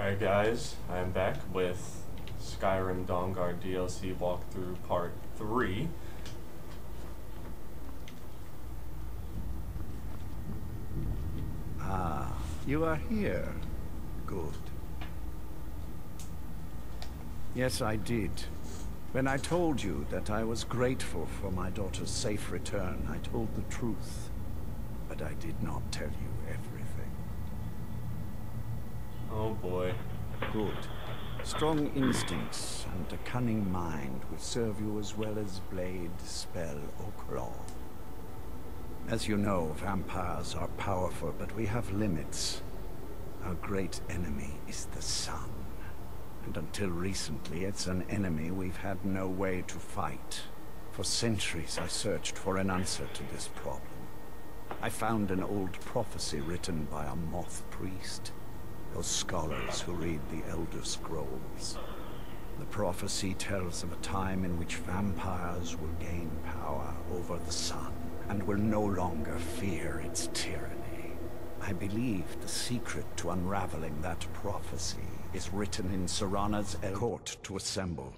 Alright guys, I am back with Skyrim DAWNGUARD DLC walkthrough part 3. Ah, you are here. Good. Yes, I did. When I told you that I was grateful for my daughter's safe return, I told the truth. But I did not tell you everything. Oh boy. Good. Strong instincts and a cunning mind will serve you as well as blade, spell, or claw. As you know, vampires are powerful, but we have limits. Our great enemy is the sun. And until recently, it's an enemy we've had no way to fight. For centuries, I searched for an answer to this problem. I found an old prophecy written by a Moth priest. Those scholars who read the Elder Scrolls. The prophecy tells of a time in which vampires will gain power over the sun and will no longer fear its tyranny. I believe the secret to unraveling that prophecy is written in Serana's court to assemble.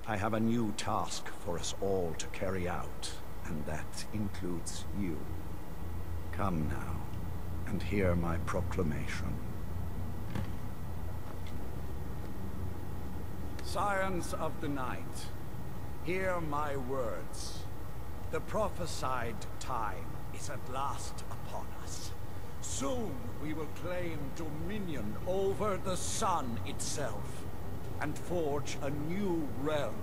I have a new task for us all to carry out, and that includes you. Come now, and hear my proclamation. Scions of the night, hear my words. The prophesied time is at last upon us. Soon we will claim dominion over the sun itself, and forge a new realm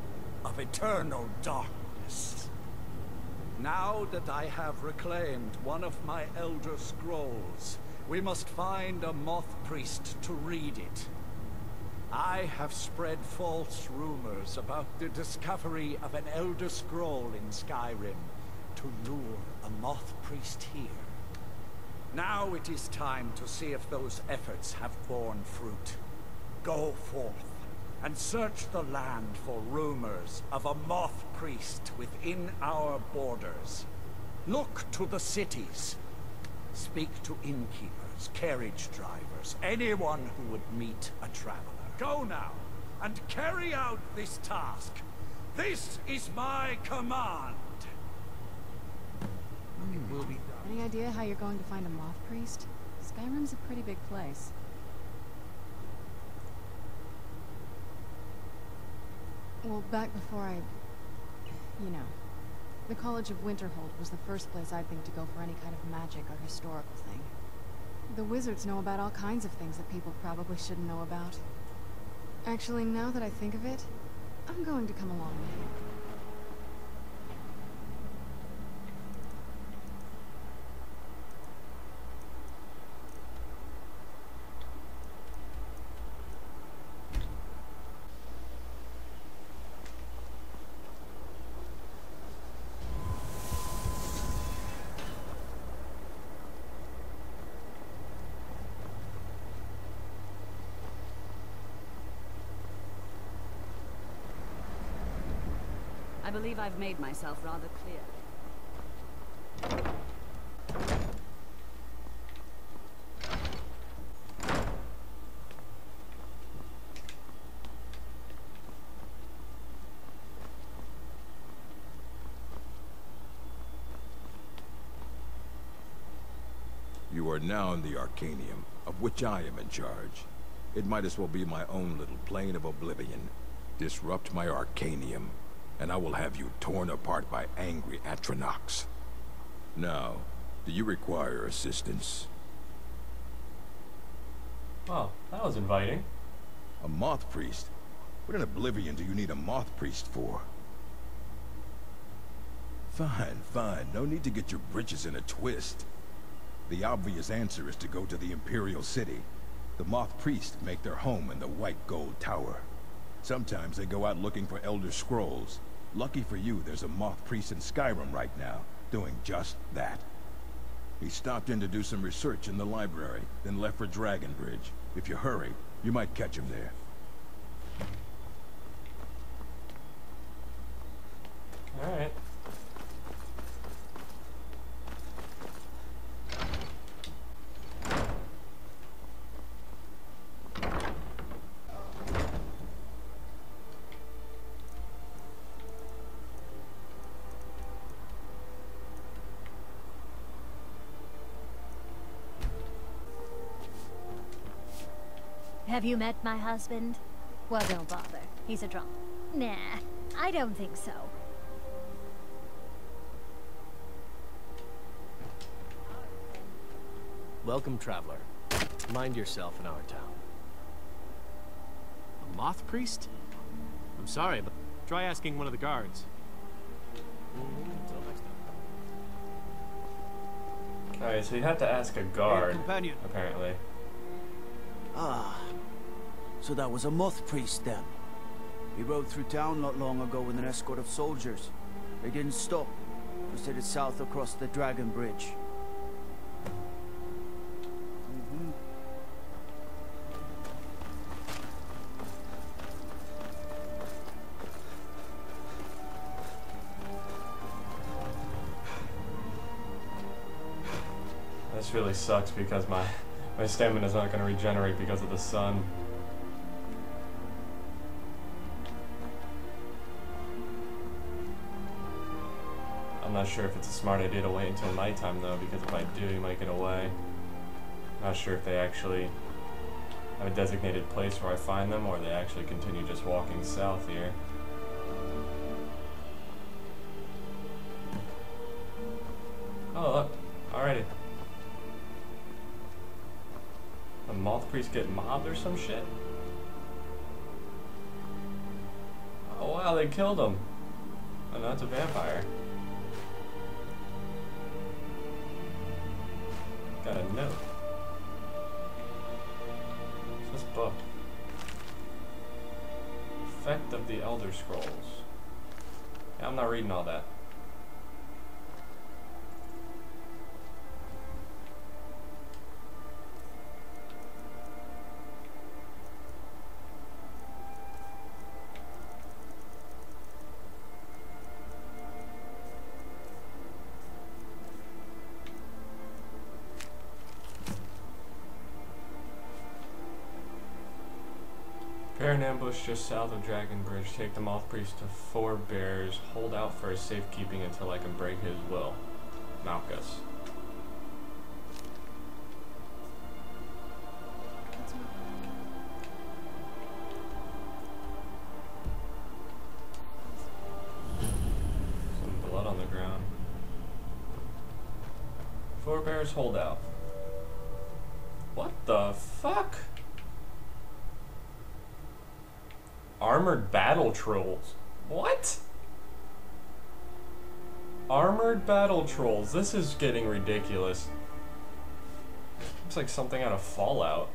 of eternal darkness. Now that I have reclaimed one of my Elder Scrolls, we must find a Moth priest to read it. I have spread false rumors about the discovery of an Elder Scroll in Skyrim to lure a Moth priest here. Now it is time to see if those efforts have borne fruit. Go forth and search the land for rumors of a Moth priest within our borders. Look to the cities. Speak to innkeepers, carriage drivers, anyone who would meet a traveler. Go now, and carry out this task. This is my command. It will be done. Any idea how you're going to find a Moth priest? Skyrim's a pretty big place. Well, back before you know, the College of Winterhold was the first place I'd think to go for any kind of magic or historical thing. The wizards know about all kinds of things that people probably shouldn't know about. Actually, now that I think of it, I'm going to come along with you. I believe I've made myself rather clear. You are now in the Arcanium, of which I am in charge. It might as well be my own little plane of oblivion. Disrupt my Arcanium, and I will have you torn apart by angry Atronachs. Now, do you require assistance? Oh, that was inviting. A Moth priest? What in oblivion do you need a Moth priest for? Fine, fine. No need to get your britches in a twist. The obvious answer is to go to the Imperial City. The Moth priests make their home in the White Gold Tower. Sometimes they go out looking for Elder Scrolls. Lucky for you, there's a Moth priest in Skyrim right now, doing just that. He stopped in to do some research in the library, then left for Dragonbridge. If you hurry, you might catch him there. Alright. Have you met my husband? Well, don't bother. He's a drunk. Nah, I don't think so. Welcome, traveler. Mind yourself in our town. A Moth priest? I'm sorry, but try asking one of the guards. Until next time. Alright, so you have to ask a guard, companion. apparently. Ah, so that was a Moth priest then. He rode through town not long ago with an escort of soldiers. They didn't stop, just headed south across the Dragon Bridge. This really sucks because my stamina is not going to regenerate because of the sun. I'm not sure if it's a smart idea to wait until nighttime though, because if I do, you might get away. Not sure if they actually have a designated place where I find them, or they actually continue just walking south here. Oh look, alrighty. The Moth priest get mobbed or some shit? Oh wow, they killed him. Oh no, it's a vampire. Got a note. What's this book? Effect of the Elder Scrolls. Yeah, I'm not reading all that. Prepare an ambush just south of Dragon Bridge. Take the Moth Priest to 4 Bears. Hold out for his safekeeping until I can break his will. Malchus. Some blood on the ground. 4 Bears, hold out. What the fuck? Armored battle trolls. What? Armored battle trolls. This is getting ridiculous. Looks like something out of Fallout.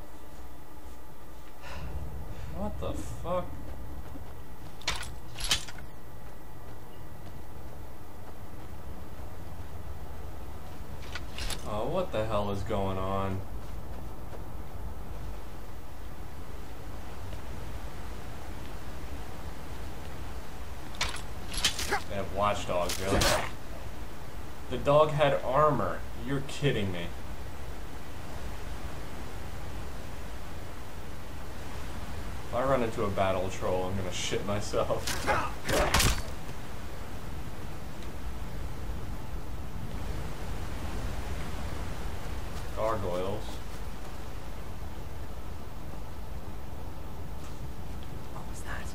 What the fuck? Oh, what the hell is going on? They have watchdogs, really? The dog had armor. You're kidding me. If I run into a battle troll, I'm gonna shit myself. Gargoyles. What was that?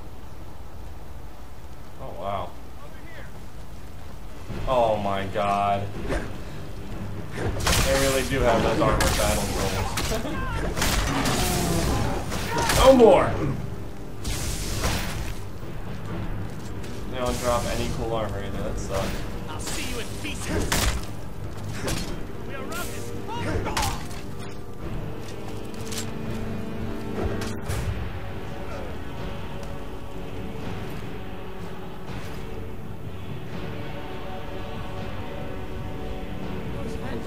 Oh, wow. Oh my god. They really do have those armored battle trolls. No more! They don't drop any cool armor either, that sucks. I'll see you in pieces. We are routed.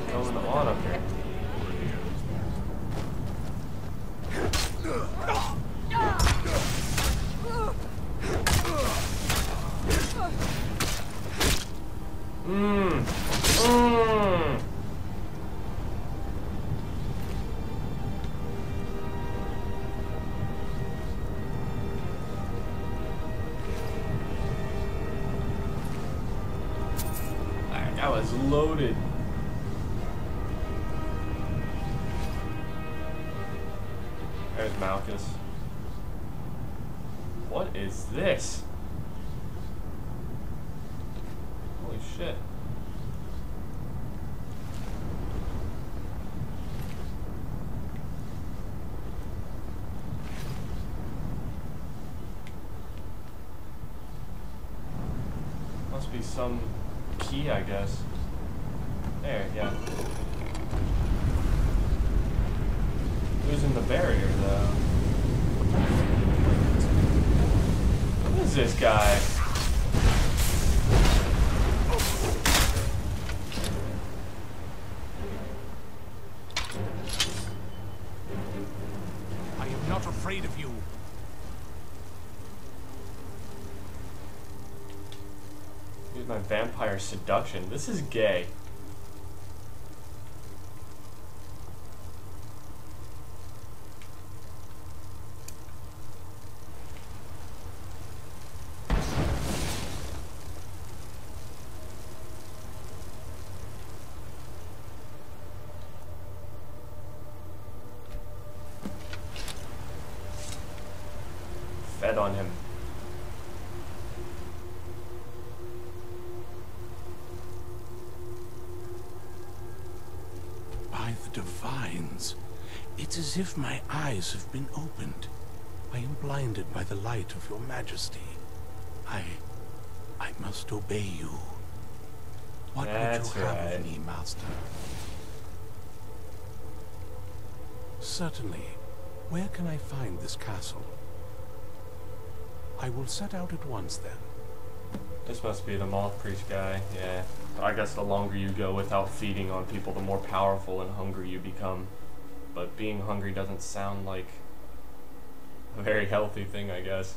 What's going on up here? That was loaded. There's Malchus. What is this? Holy shit. Must be some key, I guess. There, yeah. Losing the barrier, though. What is this guy? I am not afraid of you. Use my vampire seduction. This is gay. Fed on him. By the divines, it's as if my eyes have been opened. I am blinded by the light of your majesty. I must obey you. What That's would you have right. of me, master? Certainly. Where can I find this castle? I will set out at once, then. This must be the Moth Priest guy, yeah. I guess the longer you go without feeding on people, the more powerful and hungry you become. But being hungry doesn't sound like a very healthy thing, I guess.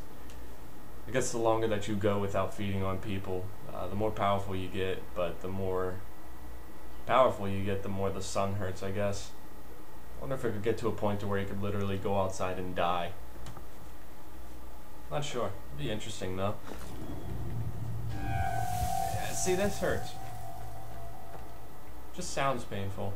I guess the longer that you go without feeding on people, the more powerful you get, but the more powerful you get, the more the sun hurts, I guess. I wonder if it could get to a point to where you could literally go outside and die. Not sure. It'd be interesting, though. See, this hurts. Just sounds painful.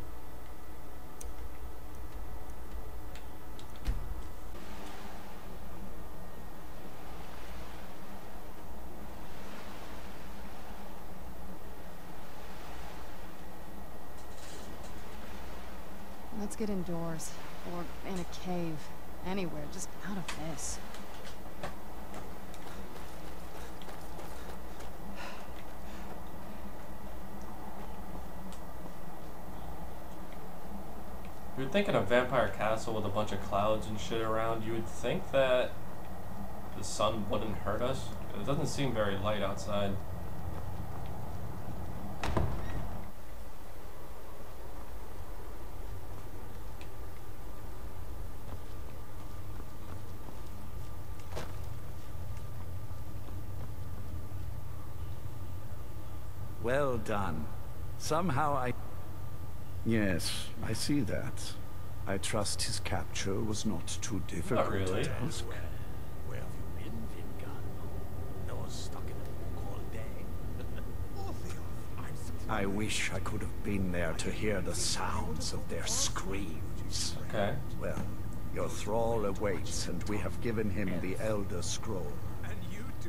Let's get indoors. Or in a cave. Anywhere, just out of this. You would think in a vampire castle with a bunch of clouds and shit around, you would think that the sun wouldn't hurt us. It doesn't seem very light outside. Well done. Somehow I... Yes, I see that. I trust his capture was not too difficult. Not really. a task. Where have you been, Vingan? No one's stuck in a book all day. I wish I could have been there to hear the sounds of their screams. Okay. Well, your thrall awaits, and we have given him the Elder Scroll.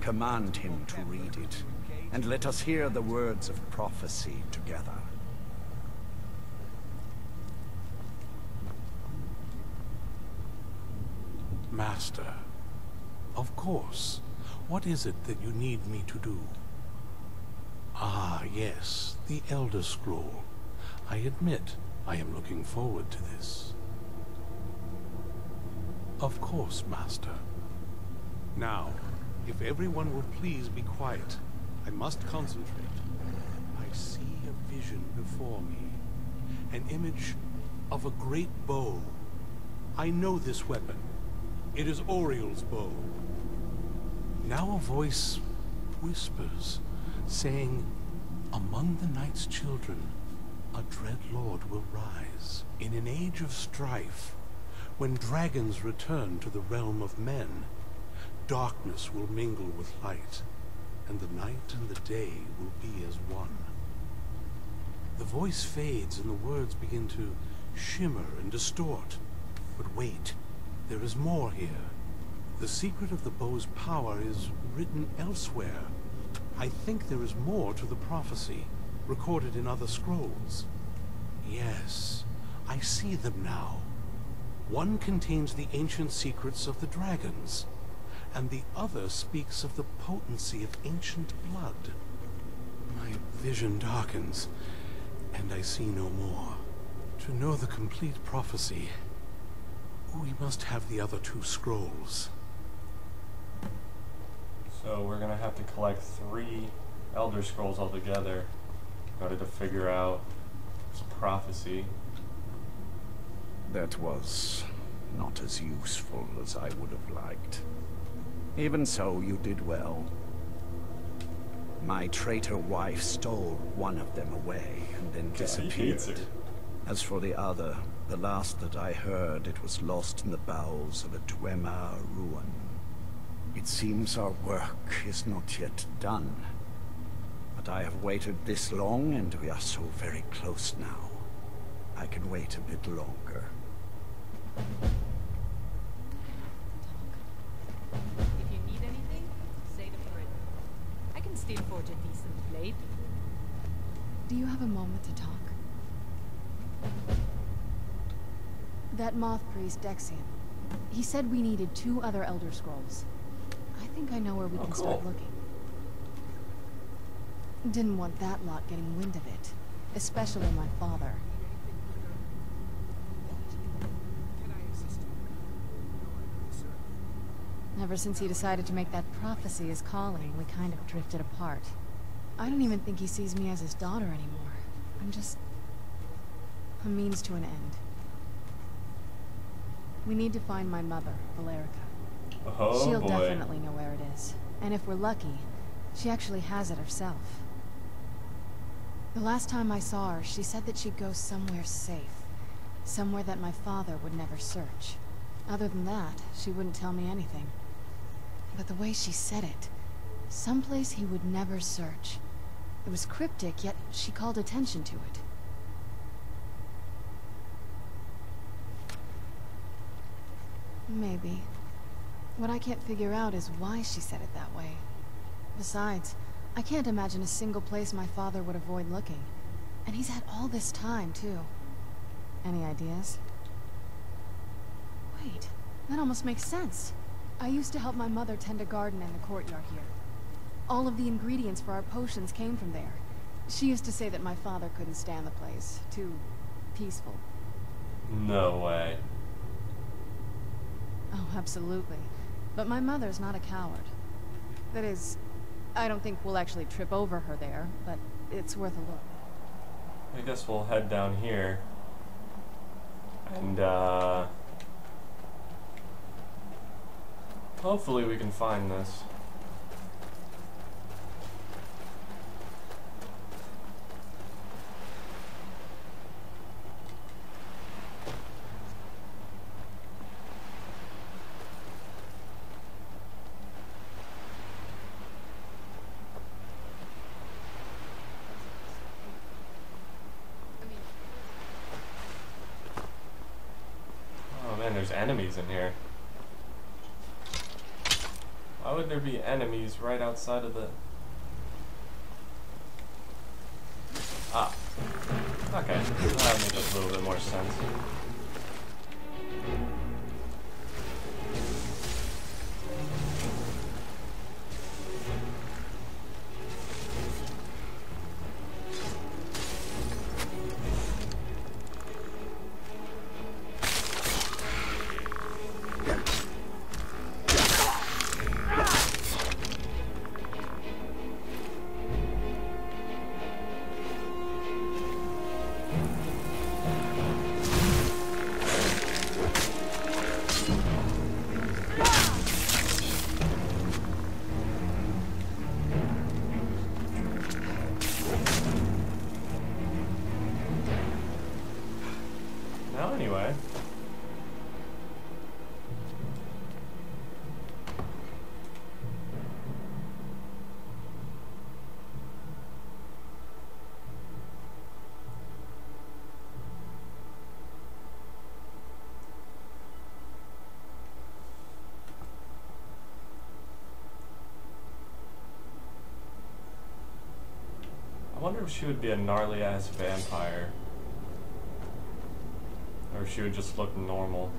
Command him to read it, and let us hear the words of prophecy together. Master, of course. What is it that you need me to do? Ah, yes, the Elder Scroll. I admit I am looking forward to this. Of course, Master. Now, if everyone will please be quiet, I must concentrate. I see a vision before me, an image of a great bow. I know this weapon. It is Oriel's bow. Now a voice whispers, saying, among the night's children, a dread lord will rise. In an age of strife, when dragons return to the realm of men, darkness will mingle with light, and the night and the day will be as one. The voice fades and the words begin to shimmer and distort. But wait, There is more here. The secret of the bow's power is written elsewhere. I think there is more to the prophecy, recorded in other scrolls. Yes, I see them now. One contains the ancient secrets of the dragons, and the other speaks of the potency of ancient blood. My vision darkens, and I see no more. To know the complete prophecy, we must have the other 2 scrolls. So we're gonna have to collect 3 Elder Scrolls altogether in order to figure out this prophecy. That was not as useful as I would have liked. Even so, you did well. My traitor wife stole one of them away and then disappeared. As for the other, the last that I heard, it was lost in the bowels of a Dwemer ruin. It seems our work is not yet done. But I have waited this long, and we are so very close now. I can wait a bit longer. If you need anything, say to Fred. I can still forge a decent blade. Do you have a moment to talk? That Moth priest, Dexian. He said we needed 2 other Elder Scrolls. I think I know where we can start looking. Didn't want that lot getting wind of it. Especially my father. Ever since he decided to make that prophecy his calling, we kind of drifted apart. I don't even think he sees me as his daughter anymore. I'm just a means to an end. We need to find my mother, Valerica. Oh, She'll boy. definitely know where it is. And if we're lucky, she actually has it herself. The last time I saw her, she said that she'd go somewhere safe. Somewhere that my father would never search. Other than that, she wouldn't tell me anything. But the way she said it, someplace he would never search. It was cryptic, yet she called attention to it. Maybe. What I can't figure out is why she said it that way. Besides, I can't imagine a single place my father would avoid looking. And he's had all this time, too. Any ideas? Wait, that almost makes sense. I used to help my mother tend a garden in the courtyard here. All of the ingredients for our potions came from there. She used to say that my father couldn't stand the place. Too peaceful. No way. Oh, absolutely. But my mother's not a coward. That is, I don't think we'll actually trip over her there, but it's worth a look. I guess we'll head down here. And, hopefully we can find this. Oh man, there's enemies in here. Why would there be enemies right outside of the... Ah. Okay. That makes a little bit more sense. if she would be a gnarly ass vampire. Or if she would just look normal.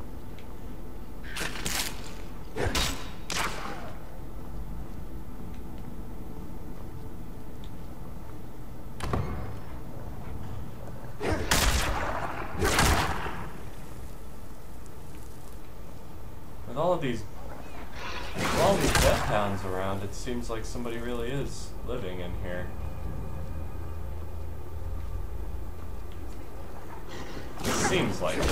With all these death hounds around, it seems like somebody really is living in here. It seems like it.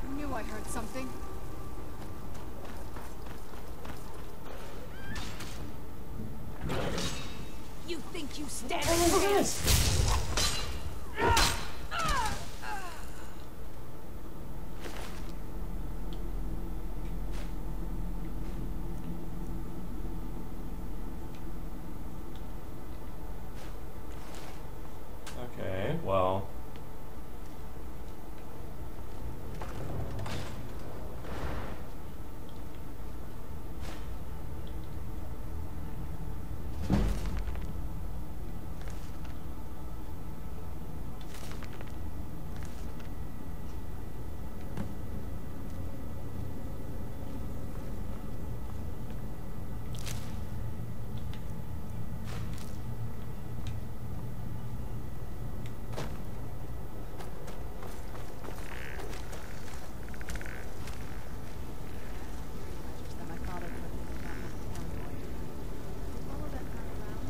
I knew I heard something. You think you stand Oh my goodness! Okay, well. That my father couldn't have gotten up the convoy. Follow that car around.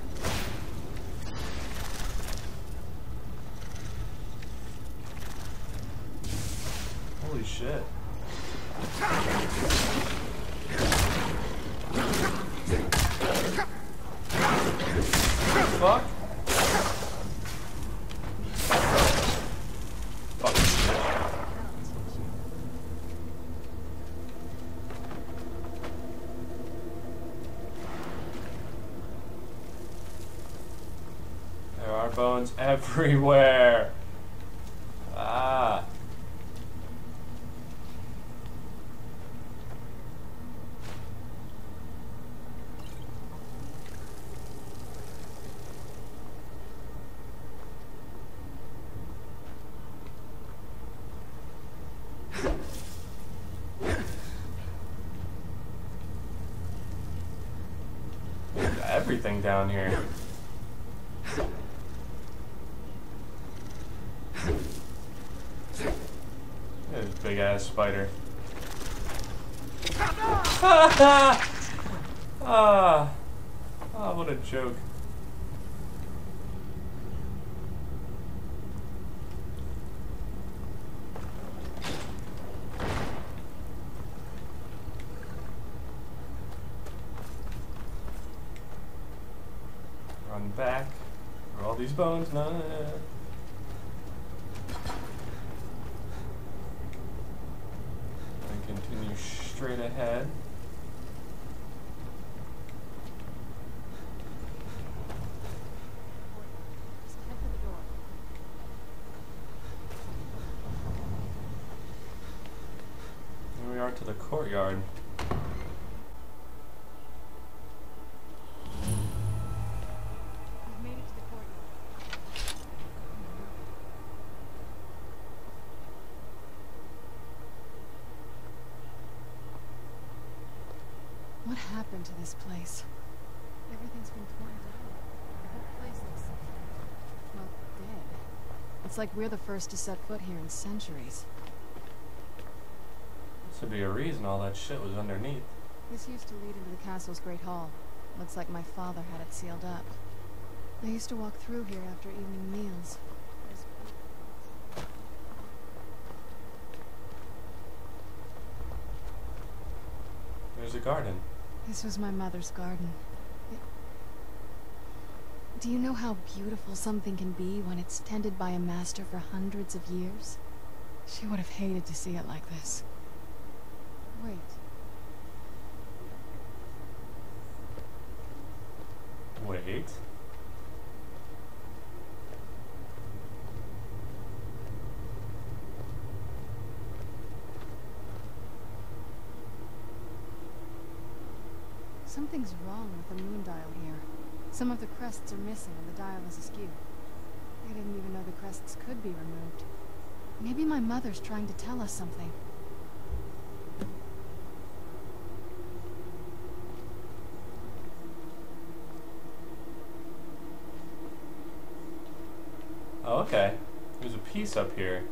Holy shit. Fuck? Fucking shit. There are bones everywhere. Ah. Everything down here. There's a big ass spider. Ah, what a joke. Run back. Where are all these bones? No. And continue straight ahead. Just head for the door. Here we are to the courtyard. We've made it to the courtyard. What happened to this place? Everything's been torn down. The whole place looks, well, dead. It's like we're the first to set foot here in centuries. This would be a reason all that shit was underneath. This used to lead into the castle's great hall. Looks like my father had it sealed up. I used to walk through here after evening meals. There's a garden. This was my mother's garden. Do you know how beautiful something can be when it's tended by a master for hundreds of years? She would have hated to see it like this. Wait. Wait. Something's wrong with the moon dial here. Some of the crests are missing and the dial is askew. I didn't even know the crests could be removed. Maybe my mother's trying to tell us something. Oh, okay. There's a piece up here.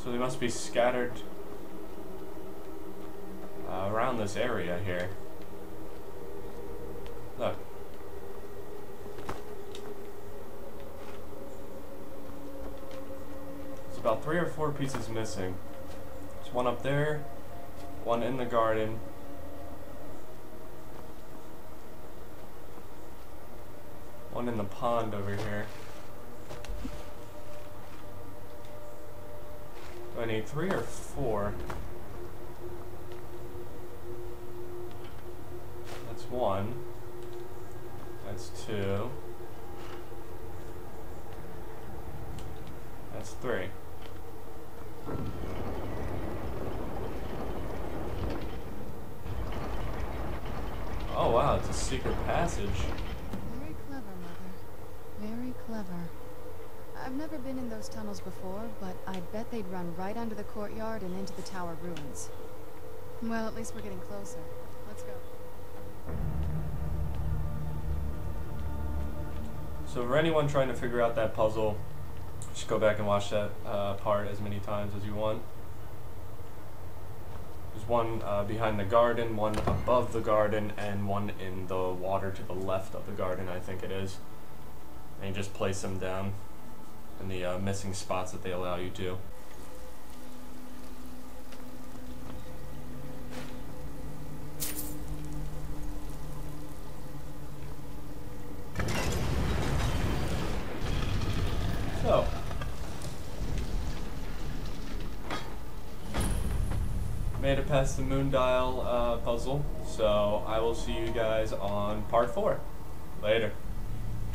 So they must be scattered around this area here. Look. There's about 3 or 4 pieces missing. There's one up there, one in the garden, one in the pond over here. Do I need 3 or 4? That's 1. That's 2. That's 3. Oh wow, it's a secret passage. Very clever, Mother. Very clever. I've never been in those tunnels before, but I bet they'd run right under the courtyard and into the tower ruins. Well, at least we're getting closer. Let's go. So for anyone trying to figure out that puzzle, just go back and watch that part as many times as you want. There's one behind the garden, one above the garden, and one in the water to the left of the garden, I think it is. And you just place them down in the missing spots that they allow you to. So, made it past the moon dial puzzle, so I will see you guys on part 4. Later.